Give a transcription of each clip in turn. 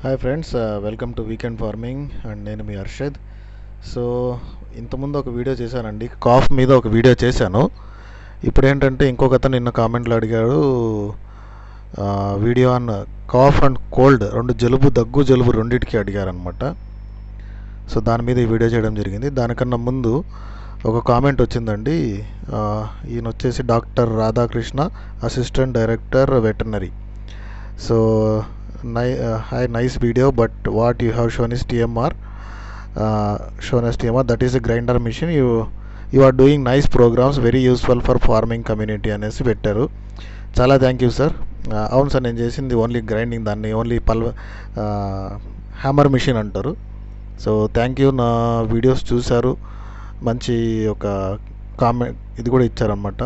Hi friends, welcome to weekend farming and నేను మీ Harshad. So ఇంతకుముందు ఒక వీడియో చేశానండి, కాఫ్ మీద ఒక వీడియో చేశాను. ఇప్పుడు ఏంటంటే ఇంకొక అతను నిన్న కామెంట్లో అడిగాడు, video on cough and cold, దగ్గు జలుబు రెండింటికి అడిగారనమాట. సో దాని మీద ఈ వీడియో చేయడం జరిగింది. దానికన్నా ముందు ఒక కామెంట్ వచ్చిందండి. ఈయన వచ్చేసి doctor Radhakrishna, assistant director veterinary. So hi, nice video, but what you have shown is TMR, that is a grinder machine. You are doing nice programs, very useful for farming community అనేసి పెట్టారు. చాలా thank you sir. అవును sir, నేను చేసింది only grinding, దాన్ని only hammer machine అంటారు. So thank you, నా videos చూశారు, మంచి ఒక కామెంట్ ఇది కూడా ఇచ్చారనమాట,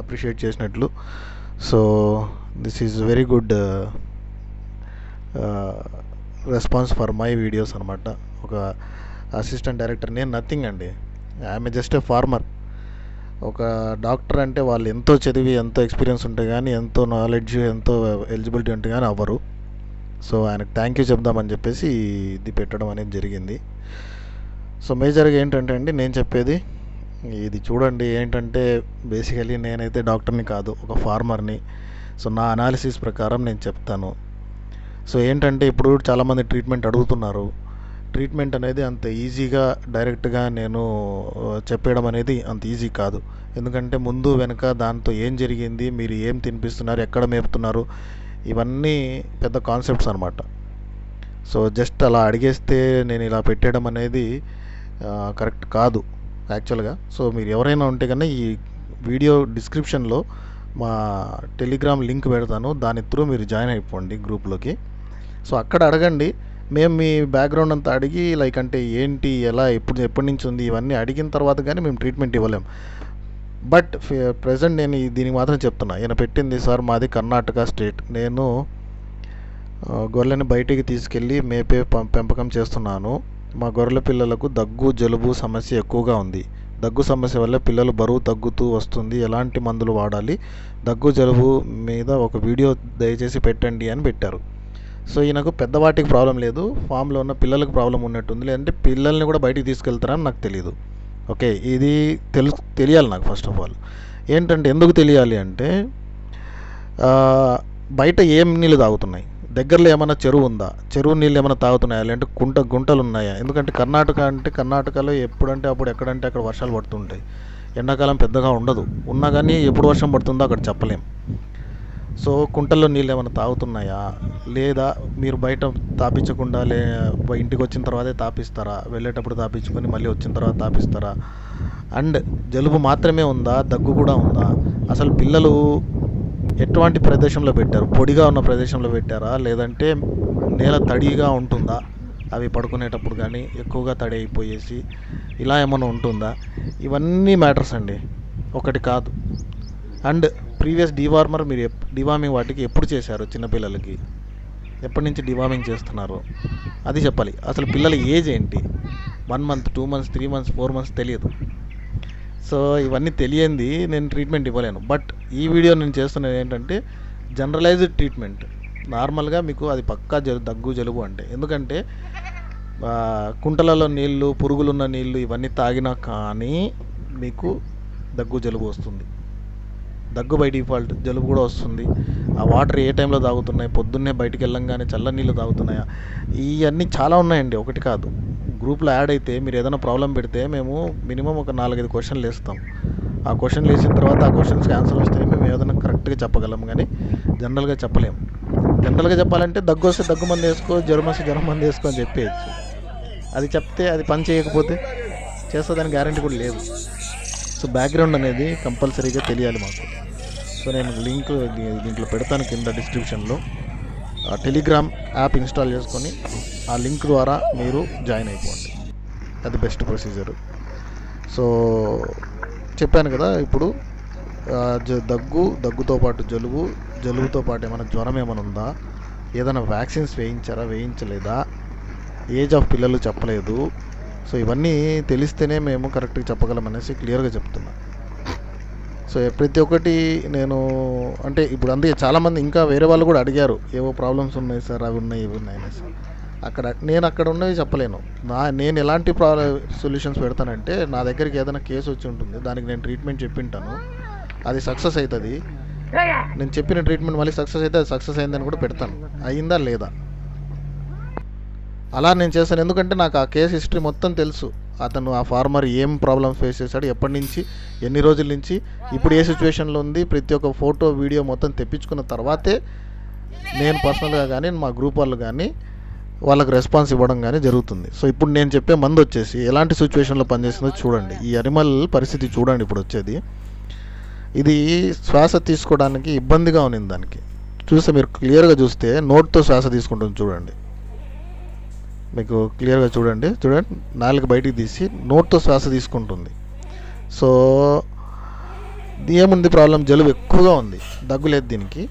అప్రిషియేట్ చేసినట్లు. So this is very good response for my videos అనమాట. ఒక అసిస్టెంట్ డైరెక్టర్, నేను నథింగ్ అండి, ఐఎమ్ జస్ట్ ఏ ఫార్మర్. ఒక డాక్టర్ అంటే వాళ్ళు ఎంతో చదివి ఎంతో ఎక్స్పీరియన్స్ ఉంటే కానీ, ఎంతో నాలెడ్జ్, ఎంతో ఎలిజిబిలిటీ ఉంటే కానీ అవ్వరు. సో ఆయనకు థ్యాంక్ యూ చెప్దామని చెప్పేసి ఇది పెట్టడం అనేది జరిగింది. సో మేజర్గా ఏంటంటే అండి, నేను చెప్పేది ఇది చూడండి. ఏంటంటే బేసికలీ నేనైతే డాక్టర్ని కాదు, ఒక ఫార్మర్ని. సో నా అనాలిసిస్ ప్రకారం నేను చెప్తాను. సో ఏంటంటే ఇప్పుడు చాలామంది ట్రీట్మెంట్ అడుగుతున్నారు. ట్రీట్మెంట్ అనేది అంత ఈజీగా డైరెక్ట్గా నేను చెప్పేయడం అనేది అంత ఈజీ కాదు. ఎందుకంటే ముందు వెనక దాంతో ఏం జరిగింది, మీరు ఏం తినిపిస్తున్నారు, ఎక్కడ మేపుతున్నారు, ఇవన్నీ పెద్ద కాన్సెప్ట్స్ అనమాట. సో జస్ట్ అలా అడిగేస్తే నేను ఇలా పెట్టేయడం అనేది కరెక్ట్ కాదు యాక్చువల్గా. సో మీరు ఎవరైనా ఉంటే కన్నా ఈ వీడియో డిస్క్రిప్షన్లో మా టెలిగ్రామ్ లింక్ పెడతాను, దాని త్రూ మీరు జాయిన్ అయిపోండి గ్రూప్లోకి. సో అక్కడ అడగండి, మేము మీ బ్యాక్గ్రౌండ్ అంతా అడిగి, లైక్ అంటే ఏంటి, ఎలా, ఎప్పటి నుంచి ఉంది, ఇవన్నీ అడిగిన తర్వాత కానీ మేము ట్రీట్మెంట్ ఇవ్వలేం. బట్ ప్రజెంట్ నేను దీనికి మాత్రం చెప్తున్నా. ఈయన పెట్టింది, సార్ మాది కర్ణాటక స్టేట్, నేను గొర్రెలని బయటికి తీసుకెళ్ళి పెంపకం చేస్తున్నాను. మా గొర్రెల పిల్లలకు దగ్గు జలుబు సమస్య ఎక్కువగా ఉంది. దగ్గు సమస్య వల్ల పిల్లలు బరువు తగ్గుతూ వస్తుంది, ఎలాంటి మందులు వాడాలి, దగ్గు జలుబు మీద ఒక వీడియో దయచేసి పెట్టండి అని పెట్టారు. సో ఈయనకు పెద్దవాటికి ప్రాబ్లం లేదు, ఫామ్లో ఉన్న పిల్లలకు ప్రాబ్లం ఉన్నట్టుంది. లేదంటే పిల్లల్ని కూడా బయటికి తీసుకెళ్తారని నాకు తెలియదు. ఓకే, ఇది తెలియాలి నాకు. ఫస్ట్ ఆఫ్ ఆల్ ఏంటంటే, ఎందుకు తెలియాలి అంటే, బయట ఏం నీళ్ళు తాగుతున్నాయి, దగ్గరలో ఏమైనా చెరువు ఉందా, చెరువు నీళ్ళు ఏమైనా తాగుతున్నాయా, లేదంటే గుంటలు ఉన్నాయా? ఎందుకంటే కర్ణాటకలో ఎప్పుడంటే అప్పుడు, ఎక్కడంటే అక్కడ వర్షాలు పడుతుంటాయి. ఎండాకాలం పెద్దగా ఉండదు, ఉన్నా కానీ ఎప్పుడు వర్షం పడుతుందో అక్కడ చెప్పలేం. సో కుంటల్లో నీళ్ళు ఏమైనా తాగుతున్నాయా, లేదా మీరు బయట తాపించకుండా ఇంటికి వచ్చిన తర్వాతే తాపిస్తారా, వెళ్ళేటప్పుడు తాపించుకొని మళ్ళీ వచ్చిన తర్వాత తాపిస్తారా? అండ్ జలుబు మాత్రమే ఉందా, దగ్గు కూడా ఉందా? అసలు పిల్లలు ఎటువంటి ప్రదేశంలో పెట్టారు, పొడిగా ఉన్న ప్రదేశంలో పెట్టారా, లేదంటే నేల తడిగా ఉంటుందా, అవి పడుకునేటప్పుడు కానీ ఎక్కువగా తడి అయిపోయేసి ఇలా ఏమైనా ఉంటుందా? ఇవన్నీ మ్యాటర్స్ అండి, ఒకటి కాదు. అండ్ ప్రీవియస్ డివార్మర్ మీరు డివార్మింగ్ వాటికి ఎప్పుడు చేశారు, చిన్నపిల్లలకి ఎప్పటి నుంచి డివార్మింగ్ చేస్తున్నారు అది చెప్పాలి. అసలు పిల్లల ఏజ్ ఏంటి, 1 month 2 months 3 months 4 months తెలియదు. సో ఇవన్నీ తెలియంది నేను ట్రీట్మెంట్ ఇవ్వలేను. బట్ ఈ వీడియో నేను చేస్తున్నది ఏంటంటే జనరలైజ్డ్ ట్రీట్మెంట్. నార్మల్గా మీకు అది పక్కా దగ్గు జలుబు అంటే, ఎందుకంటే కుంటలలో నీళ్ళు, పురుగులున్న నీళ్ళు ఇవన్నీ తాగినా కానీ మీకు దగ్గు జలుబు వస్తుంది. దగ్గు బై డిఫాల్ట్, జలుబు కూడా వస్తుంది. ఆ వాటర్ ఏ టైంలో తాగుతున్నాయి, పొద్దున్నే బయటికి వెళ్ళంగానే చల్ల నీళ్ళు తాగుతున్నాయా, ఇవన్నీ చాలా ఉన్నాయండి, ఒకటి కాదు. గ్రూప్లో యాడ్ అయితే మీరు ఏదైనా ప్రాబ్లం పెడితే మేము మినిమం ఒక 4-5 క్వశ్చన్లు వేస్తాం. ఆ క్వశ్చన్లు వేసిన తర్వాత ఆ క్వశ్చన్స్కి ఆన్సర్ వస్తే మేము ఏదైనా కరెక్ట్గా చెప్పగలం, కానీ జనరల్గా చెప్పలేము. జనరల్గా చెప్పాలంటే దగ్గు వస్తే దగ్గు మంది వేసుకో, జ్వరం వస్తే జ్వరం మంది వేసుకో అని చెప్పేయచ్చు. అది చెప్తే అది పని చేయకపోతే చేస్తుందని గ్యారంటీ కూడా లేదు. సో బ్యాక్గ్రౌండ్ అనేది కంపల్సరీగా తెలియాలి మాకు. సో నేను లింక్ దీంట్లో పెడతాను కింద డిస్క్రిప్షన్లో. ఆ టెలిగ్రామ్ యాప్ ఇన్స్టాల్ చేసుకొని ఆ లింక్ ద్వారా మీరు జాయిన్ అయిపోండి, అది బెస్ట్ ప్రొసీజర్. సో చెప్పాను కదా, ఇప్పుడు దగ్గుతో పాటు జలుబుతో పాటు ఏమైనా జ్వరం ఏమైనా ఉందా, ఏదైనా వ్యాక్సిన్స్ వేయించలేదా, ఏజ్ ఆఫ్ పిల్లలు చెప్పలేదు. సో ఇవన్నీ తెలిస్తేనే మేము కరెక్ట్గా చెప్పగలం అనేసి క్లియర్గా చెప్తున్నా. సో ప్రతి ఒక్కటి నేను అంటే ఇప్పుడు అందుకే చాలామంది ఇంకా వేరే వాళ్ళు కూడా అడిగారు, ఏవో ప్రాబ్లమ్స్ ఉన్నాయి సార్, అవి ఉన్నాయి ఇవి ఉన్నాయి అనేసి. అక్కడ ఉన్నవి చెప్పలేను. నేను ఎలాంటి సొల్యూషన్స్ పెడతానంటే, నా దగ్గరికి ఏదైనా కేసు వచ్చి ఉంటుంది, దానికి నేను ట్రీట్మెంట్ చెప్పింటాను, అది సక్సెస్ అవుతుంది, నేను చెప్పిన ట్రీట్మెంట్ మళ్ళీ సక్సెస్ అయితే అది సక్సెస్ అయిందని కూడా పెడతాను, అయిందా లేదా అలా నేను చేస్తాను. ఎందుకంటే నాకు ఆ కేసు హిస్టరీ మొత్తం తెలుసు. అతను ఆ ఫార్మర్ ఏం ప్రాబ్లమ్స్ ఫేస్ చేశాడు, ఎప్పటి నుంచి, ఎన్ని రోజుల నుంచి, ఇప్పుడు ఏ సిచ్యువేషన్లో ఉంది, ప్రతి ఒక్క ఫోటో వీడియో మొత్తం తెప్పించుకున్న తర్వాతే నేను పర్సనల్గా కానీ మా గ్రూప్ వాళ్ళు కానీ వాళ్ళకి రెస్పాన్స్ ఇవ్వడం కానీ జరుగుతుంది. సో ఇప్పుడు నేను చెప్పే మందు వచ్చేసి ఎలాంటి సిచ్యువేషన్లో పనిచేస్తుందో చూడండి. ఈ అనిమల్ పరిస్థితి చూడండి. ఇప్పుడు వచ్చేది ఇది శ్వాస తీసుకోవడానికి ఇబ్బందిగా ఉంది. దానికి చూస్తే మీరు క్లియర్గా చూస్తే నోట్తో శ్వాస తీసుకుంటుంది చూడండి. మీకు క్లియర్గా చూడండి నాలుక బయటికి తీసి నోట్తో శ్వాస తీసుకుంటుంది. సో ఏముంది ప్రాబ్లం, జలుబు ఎక్కువగా ఉంది, దగ్గు లేదు దీనికి,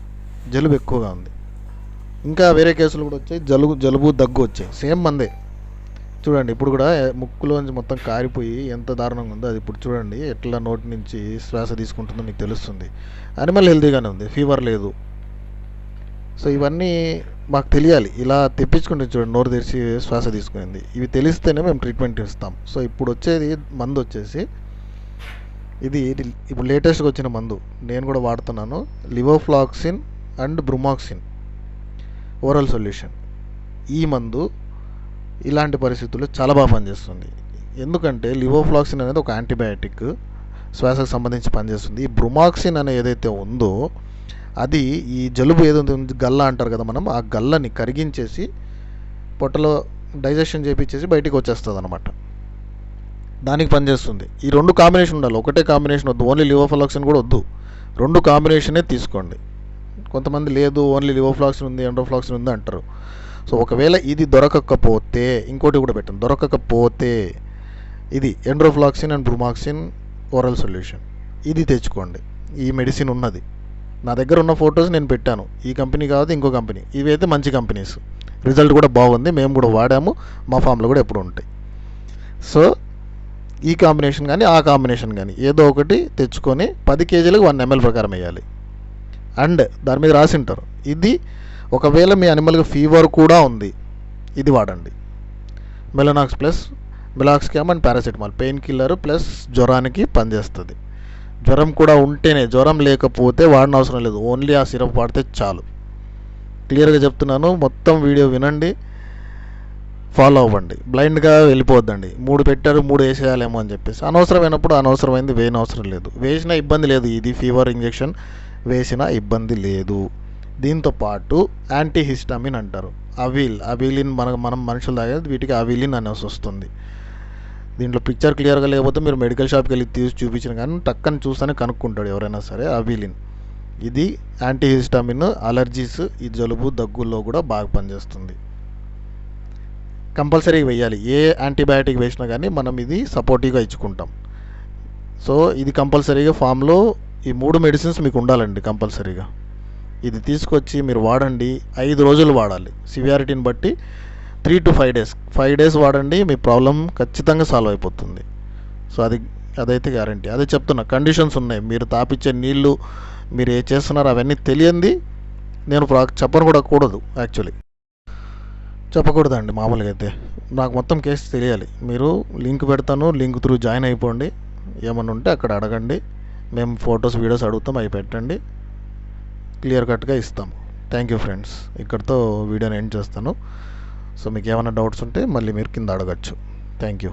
జలుబు ఎక్కువగా ఉంది. ఇంకా వేరే కేసులు కూడా వచ్చాయి, జలుబు దగ్గు వచ్చాయి, సేమ్ మందే. చూడండి ఇప్పుడు కూడా ముక్కులోంచి మొత్తం కారిపోయి ఎంత దారుణంగా ఉందో అది. ఇప్పుడు చూడండి ఎట్లా నోటి నుంచి శ్వాస తీసుకుంటుందో మీకు తెలుస్తుంది. అనిమల్ హెల్తీగానే ఉంది, ఫీవర్ లేదు. సో ఇవన్నీ మాకు తెలియాలి. ఇలా తెప్పించుకుంటే చూడండి నోరు తెరిచి శ్వాస తీసుకునేది, ఇవి తెలిస్తేనే మేము ట్రీట్మెంట్ ఇస్తాం. సో ఇప్పుడు వచ్చేది మందు వచ్చేసి ఇది ఇప్పుడు లేటెస్ట్గా వచ్చిన మందు, నేను కూడా వాడుతున్నాను, లివోఫ్లాక్సిన్ అండ్ బ్రుమాక్సిన్ ఓరల్ సొల్యూషన్. ఈ మందు ఇలాంటి పరిస్థితుల్లో చాలా బాగా పనిచేస్తుంది. ఎందుకంటే లివోఫ్లాక్సిన్ అనేది ఒక యాంటీబయాటిక్, శ్వాసకు సంబంధించి పనిచేస్తుంది. ఈ బ్రుమాక్సిన్ అనే ఏదైతే ఉందో అది ఈ జలుబు ఏదైతే ఉంది, గల్ల అంటారు కదా మనం, ఆ గల్లని కరిగించేసి పొట్టలో డైజెషన్ చేయించేసి బయటికి వచ్చేస్తుంది అనమాట, దానికి పనిచేస్తుంది. ఈ రెండు కాంబినేషన్ ఉండాలి, ఒకటే కాంబినేషన్ వద్దు, ఓన్లీ లివోఫ్లాక్సిన్ కూడా వద్దు, రెండు కాంబినేషనే తీసుకోండి. కొంతమంది లేదు ఓన్లీ లివోఫ్లాక్సిన్ ఉంది ఎండ్రోఫ్లాక్సిన్ ఉంది అంటారు. సో ఒకవేళ ఇది దొరకకపోతే ఇంకోటి కూడా పెట్టండి, దొరకకపోతే ఇది ఎండ్రోఫ్లాక్సిన్ అండ్ బ్రుమాక్సిన్ ఓరల్ సొల్యూషన్ ఇది తెచ్చుకోండి. ఈ మెడిసిన్ ఉన్నది నా దగ్గర ఉన్న ఫొటోస్ నేను పెట్టాను, ఈ కంపెనీ కాదు ఇంకో కంపెనీ, ఇవైతే మంచి కంపెనీస్, రిజల్ట్ కూడా బాగుంది, మేము కూడా వాడాము, మా ఫామ్లో కూడా ఎప్పుడు ఉంటాయి. సో ఈ కాంబినేషన్ కానీ ఆ కాంబినేషన్ కానీ ఏదో ఒకటి తెచ్చుకొని 10 కేజీలకు 1 ml ప్రకారం వేయాలి. అండ్ దాని మీద రాసి ఉంటారు, ఇది ఒకవేళ మీ అనిమల్కి ఫీవర్ కూడా ఉంది ఇది వాడండి. Melonox plus meloxicam and paracetamol painkiller plus జ్వరానికి పనిచేస్తుంది. జ్వరం కూడా ఉంటేనే, జ్వరం లేకపోతే వాడిన అవసరం లేదు, ఓన్లీ ఆ సిరప్ వాడితే చాలు. క్లియర్గా చెప్తున్నాను, మొత్తం వీడియో వినండి, ఫాలో అవ్వండి, బ్లైండ్గా వెళ్ళిపోద్దండి. 3 పెట్టారు 3 వేసేయాలేమో అని చెప్పేసి. అనవసరమైనప్పుడు అనవసరమైంది వేయని అవసరం లేదు, వేసినా ఇబ్బంది లేదు. ఇది ఫీవర్ ఇంజెక్షన్ వేసినా ఇబ్బంది లేదు. దీంతో పాటు యాంటీహిస్టామిన్ అంటారు, అవిలిన్ మనం మనుషులు తాగేది, వీటికి అవిలిన్ అనేసి వస్తుంది. దీంట్లో పిక్చర్ క్లియర్గా లేకపోతే మీరు మెడికల్ షాప్కి వెళ్ళి తీసి చూపించిన కానీ టక్కని చూస్తేనే కనుక్కుంటాడు ఎవరైనా సరే. అవిలిన్ ఇది యాంటీహిస్టామిన్, అలర్జీస్, ఈ జలుబు దగ్గుల్లో కూడా బాగా పనిచేస్తుంది. కంపల్సరీగా వేయాలి, ఏ యాంటీబయాటిక్ వేసినా కానీ మనం ఇది సపోర్టివ్గా ఇచ్చుకుంటాం. సో ఇది కంపల్సరీగా ఫామ్లో ఈ 3 మెడిసిన్స్ మీకు ఉండాలండి కంపల్సరీగా. ఇది తీసుకొచ్చి మీరు వాడండి, 5 రోజులు వాడాలి, సివియారిటీని బట్టి 3 to 5 days. 5 days వాడండి, మీ ప్రాబ్లం ఖచ్చితంగా సాల్వ్ అయిపోతుంది. సో అదైతే గ్యారంటీ. అదే చెప్తున్నా, కండిషన్స్ ఉన్నాయి. మీరు తాపిచ్చే నీళ్ళు మీరు ఏ చేస్తున్నారో అవన్నీ తెలియంది నేను చెప్పను కూడా కూడదు, యాక్చువల్లీ చెప్పకూడదండి మామూలుగా అయితే. నాకు మొత్తం కేసు తెలియాలి. మీరు లింక్ పెడతాను, లింక్ త్రూ జాయిన్ అయిపోండి, ఏమన్నా ఉంటే అక్కడ అడగండి, మేము ఫొటోస్ వీడియోస్ అడుగుతాం, అవి పెట్టండి, క్లియర్ కట్గా ఇస్తాము. థ్యాంక్ యూ ఫ్రెండ్స్, ఇక్కడితో వీడియోని ఎండ్ చేస్తాను. సో మీకు ఏమైనా డౌట్స్ ఉంటే మళ్ళీ మీరు కింద అడగచ్చు. Thank you.